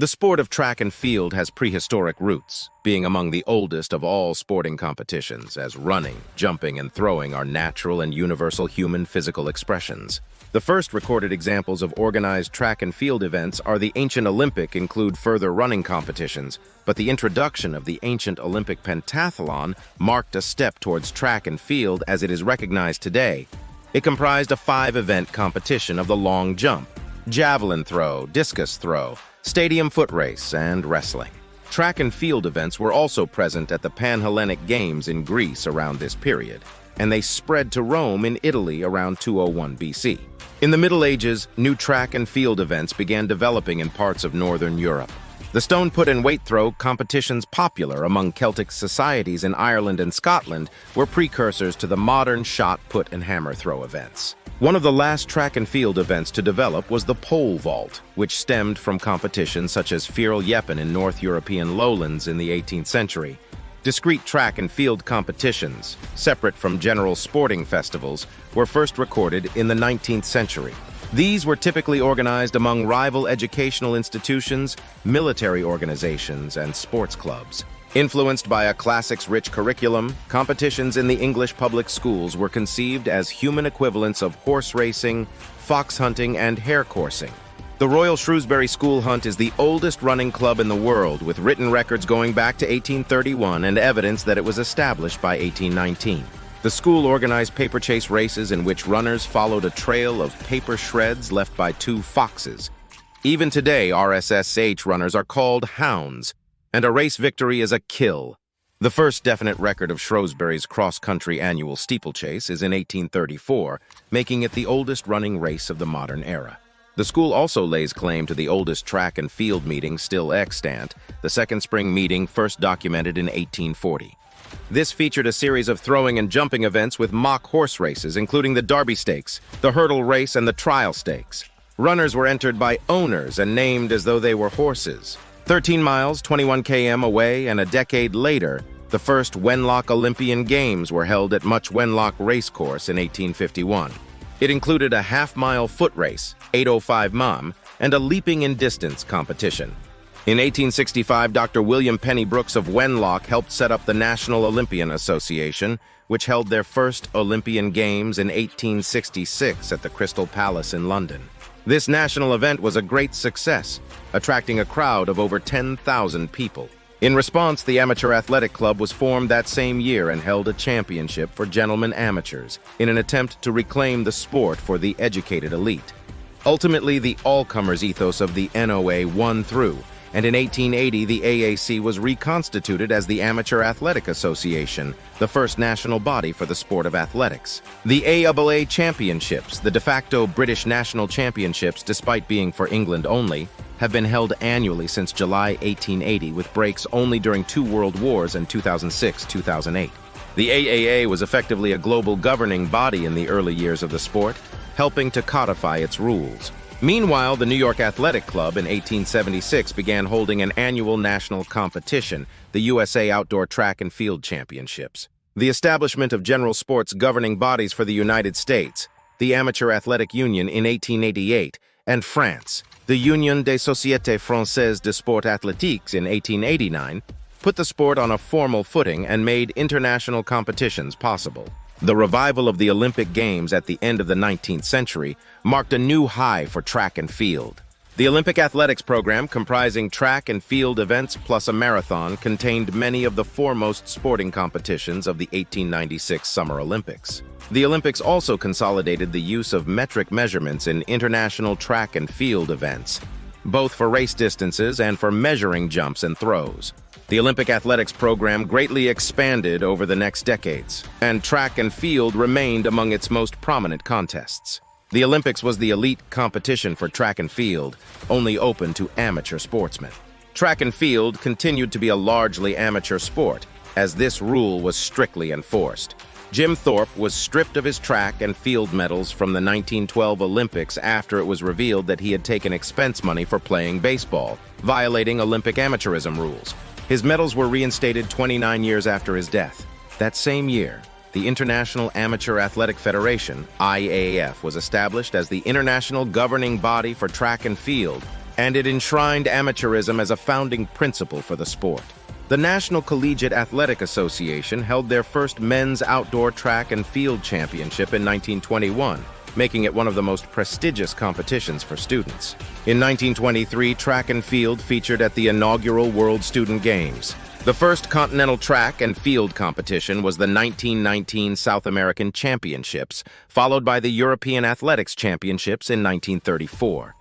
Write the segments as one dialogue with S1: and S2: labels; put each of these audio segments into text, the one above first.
S1: The sport of track and field has prehistoric roots, being among the oldest of all sporting competitions, as running, jumping, and throwing are natural and universal human physical expressions. The first recorded examples of organized track and field events are the ancient Olympic include further running competitions, but the introduction of the ancient Olympic pentathlon marked a step towards track and field as it is recognized today. It comprised a 5-event competition of the long jump, javelin throw, discus throw, stadium foot race, and wrestling. Track and field events were also present at the Pan-Hellenic Games in Greece around this period, and they spread to Rome in Italy around 201 BC. In the Middle Ages, new track and field events began developing in parts of Northern Europe. The stone put and weight throw competitions popular among Celtic societies in Ireland and Scotland were precursors to the modern shot put and hammer throw events. One of the last track and field events to develop was the pole vault, which stemmed from competitions such as Fierl-Jeppen in North European lowlands in the 18th century. Discrete track and field competitions, separate from general sporting festivals, were first recorded in the 19th century. These were typically organized among rival educational institutions, military organizations, and sports clubs. Influenced by a classics-rich curriculum, competitions in the English public schools were conceived as human equivalents of horse racing, fox hunting, and hare coursing. The Royal Shrewsbury School Hunt is the oldest running club in the world, with written records going back to 1831 and evidence that it was established by 1819. The school organized paper chase races in which runners followed a trail of paper shreds left by 2 foxes. Even today, RSSH runners are called hounds, and a race victory is a kill. The first definite record of Shrewsbury's cross-country annual steeplechase is in 1834, making it the oldest running race of the modern era. The school also lays claim to the oldest track and field meeting still extant, the second spring meeting first documented in 1840. This featured a series of throwing and jumping events with mock horse races, including the Derby Stakes, the Hurdle Race, and the Trial Stakes. Runners were entered by owners and named as though they were horses. 13 miles, 21 km away, and a decade later, the first Wenlock Olympian Games were held at Much Wenlock Racecourse in 1851. It included a half-mile foot race, 8:05 м, and a leaping in distance competition. In 1865, Dr. William Penny Brooks of Wenlock helped set up the National Olympian Association, which held their first Olympian Games in 1866 at the Crystal Palace in London. This national event was a great success, attracting a crowd of over 10,000 people. In response, the Amateur Athletic Club was formed that same year and held a championship for gentlemen amateurs in an attempt to reclaim the sport for the educated elite. Ultimately, the all-comers ethos of the NOA won through, and in 1880 the AAC was reconstituted as the Amateur Athletic Association, the first national body for the sport of athletics. The AAA Championships, the de facto British national championships despite being for England only, have been held annually since July 1880 with breaks only during 2 world wars in 2006-2008. The AAA was effectively a global governing body in the early years of the sport, helping to codify its rules. Meanwhile, the New York Athletic Club in 1876 began holding an annual national competition, the USA Outdoor Track and Field Championships. The establishment of general sports governing bodies for the United States, the Amateur Athletic Union in 1888, and France, the Union des Sociétés Françaises de Sport Athlétique in 1889, put the sport on a formal footing and made international competitions possible. The revival of the Olympic Games at the end of the 19th century marked a new high for track and field. The Olympic athletics program, comprising track and field events plus a marathon, contained many of the foremost sporting competitions of the 1896 Summer Olympics. The Olympics also consolidated the use of metric measurements in international track and field events, both for race distances and for measuring jumps and throws. The Olympic athletics program greatly expanded over the next decades, and track and field remained among its most prominent contests. The Olympics was the elite competition for track and field, only open to amateur sportsmen. Track and field continued to be a largely amateur sport, as this rule was strictly enforced. Jim Thorpe was stripped of his track and field medals from the 1912 Olympics after it was revealed that he had taken expense money for playing baseball, violating Olympic amateurism rules. His medals were reinstated 29 years after his death. That same year, the International Amateur Athletic Federation, IAAF, was established as the international governing body for track and field, and it enshrined amateurism as a founding principle for the sport. The National Collegiate Athletic Association held their first men's outdoor track and field championship in 1921, making it one of the most prestigious competitions for students. In 1923, track and field featured at the inaugural World Student Games. The first continental track and field competition was the 1919 South American Championships, followed by the European Athletics Championships in 1934.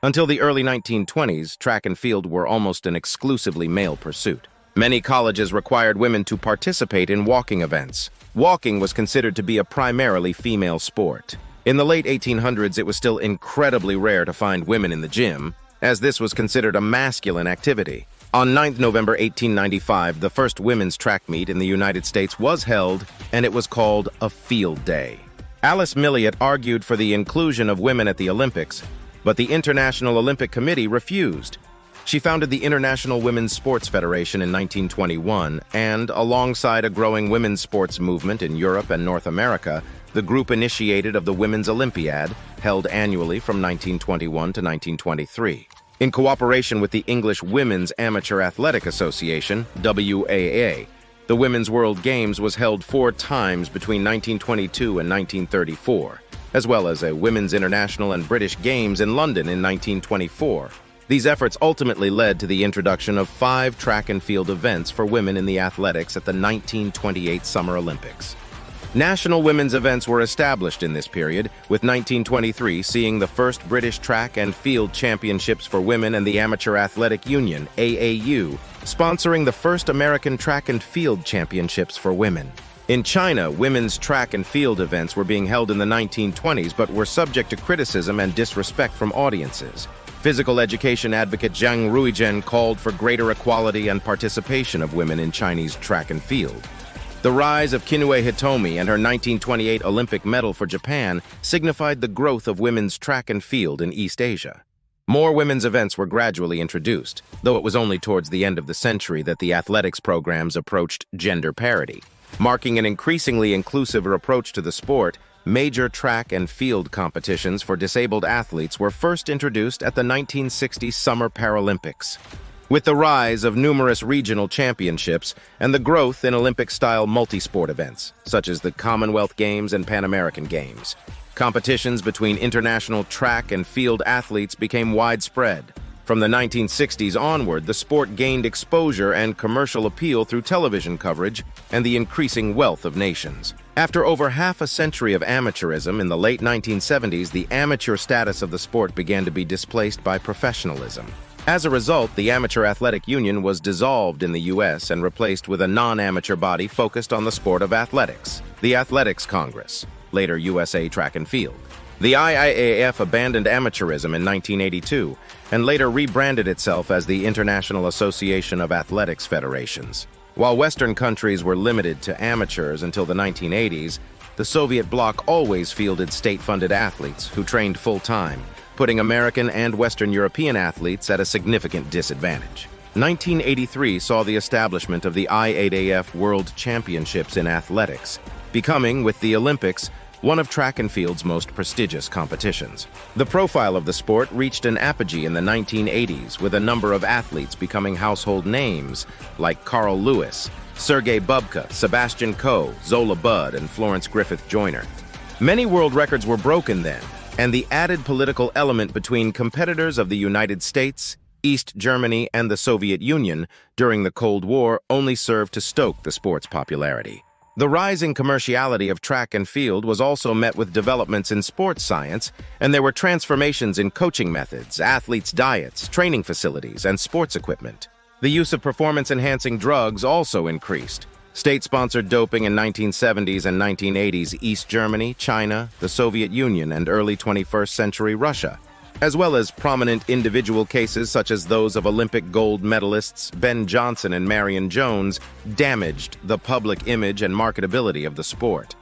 S1: Until the early 1920s, track and field were almost an exclusively male pursuit. Many colleges required women to participate in walking events. Walking was considered to be a primarily female sport. In the late 1800s, it was still incredibly rare to find women in the gym, as this was considered a masculine activity. On 9 November 1895, the first women's track meet in the United States was held, and it was called a field day. Alice Milliot argued for the inclusion of women at the Olympics, but the International Olympic Committee refused. She founded the International Women's Sports Federation in 1921, and, alongside a growing women's sports movement in Europe and North America, the group initiated of the Women's Olympiad, held annually from 1921 to 1923. In cooperation with the English Women's Amateur Athletic Association, WAA, the Women's World Games was held 4 times between 1922 and 1934, as well as a Women's International and British Games in London in 1924. These efforts ultimately led to the introduction of 5 track and field events for women in the athletics at the 1928 Summer Olympics. National women's events were established in this period, with 1923 seeing the first British Track and Field Championships for Women and the Amateur Athletic Union, AAU, sponsoring the first American Track and Field Championships for women. In China, women's track and field events were being held in the 1920s but were subject to criticism and disrespect from audiences. Physical education advocate Zhang Ruizhen called for greater equality and participation of women in Chinese track and field. The rise of Kinue Hitomi and her 1928 Olympic medal for Japan signified the growth of women's track and field in East Asia. More women's events were gradually introduced, though it was only towards the end of the century that the athletics programs approached gender parity. Marking an increasingly inclusive approach to the sport, major track and field competitions for disabled athletes were first introduced at the 1960 Summer Paralympics. With the rise of numerous regional championships and the growth in Olympic-style multi-sport events, such as the Commonwealth Games and Pan American Games, competitions between international track and field athletes became widespread. From the 1960s onward, the sport gained exposure and commercial appeal through television coverage and the increasing wealth of nations. After over half a century of amateurism in the late 1970s, the amateur status of the sport began to be displaced by professionalism. As a result, the Amateur Athletic Union was dissolved in the U.S. and replaced with a non-amateur body focused on the sport of athletics, the Athletics Congress, later USA Track and Field. The IAAF abandoned amateurism in 1982 and later rebranded itself as the International Association of Athletics Federations. While Western countries were limited to amateurs until the 1980s, the Soviet bloc always fielded state-funded athletes who trained full-time, putting American and Western European athletes at a significant disadvantage. 1983 saw the establishment of the IAAF World Championships in Athletics, becoming, with the Olympics, one of track and field's most prestigious competitions. The profile of the sport reached an apogee in the 1980s, with a number of athletes becoming household names like Carl Lewis, Sergei Bubka, Sebastian Coe, Zola Budd, and Florence Griffith Joyner. Many world records were broken then, and the added political element between competitors of the United States, East Germany, and the Soviet Union during the Cold War only served to stoke the sport's popularity. The rising commerciality of track and field was also met with developments in sports science, and there were transformations in coaching methods, athletes' diets, training facilities, and sports equipment. The use of performance-enhancing drugs also increased. State-sponsored doping in 1970s and 1980s East Germany, China, the Soviet Union, and early 21st century Russia, as well as prominent individual cases such as those of Olympic gold medalists Ben Johnson and Marion Jones, damaged the public image and marketability of the sport.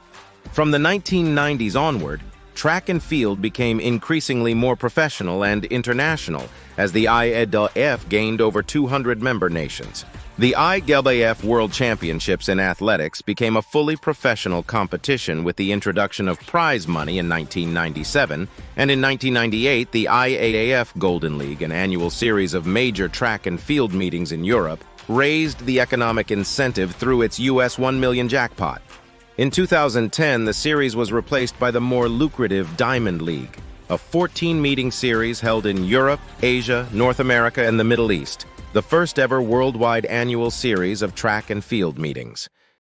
S1: From the 1990s onward, track and field became increasingly more professional and international as the IAAF gained over 200 member nations. The IAAF World Championships in Athletics became a fully professional competition with the introduction of prize money in 1997, and in 1998, the IAAF Golden League, an annual series of major track and field meetings in Europe, raised the economic incentive through its US $1 million jackpot. In 2010, the series was replaced by the more lucrative Diamond League, a 14-meeting series held in Europe, Asia, North America, and the Middle East, the first ever worldwide annual series of track and field meetings.